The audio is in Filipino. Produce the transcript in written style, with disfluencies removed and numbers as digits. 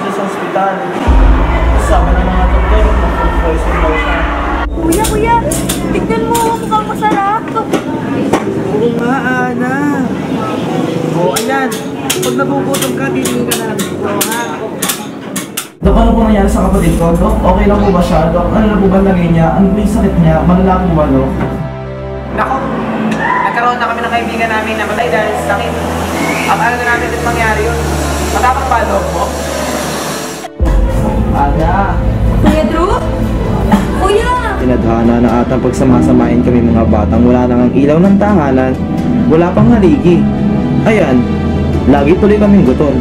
siya sa ospital. Sabi ng mga doktor, food poison daw siya. Kuya, tignan mo, mukhang masarap. Oo nga, Ana. Oo, ayan. Pag nagugutom ka, titingin ka na lang dito, ha? Dok, ano po nangyari sa kapatid ko? Dok, okay lang po ba siya? Dok, ano na po ba lagay niya? Ano po yung sakit niya? Malala po ba, Dok? Nako, nagkaroon na kami ng kaibigan namin na matay dahil sa sakit. Ang ano na namin din mangyari yun. Matapang pa, Dok mo. Ana! Kuya Drew? Kuya! Tinadhana na atang pagsamasamain kami mga batang wala nang ang ilaw ng tahanan, wala pang haligi. Ayan, lagi tuloy kaming gutom.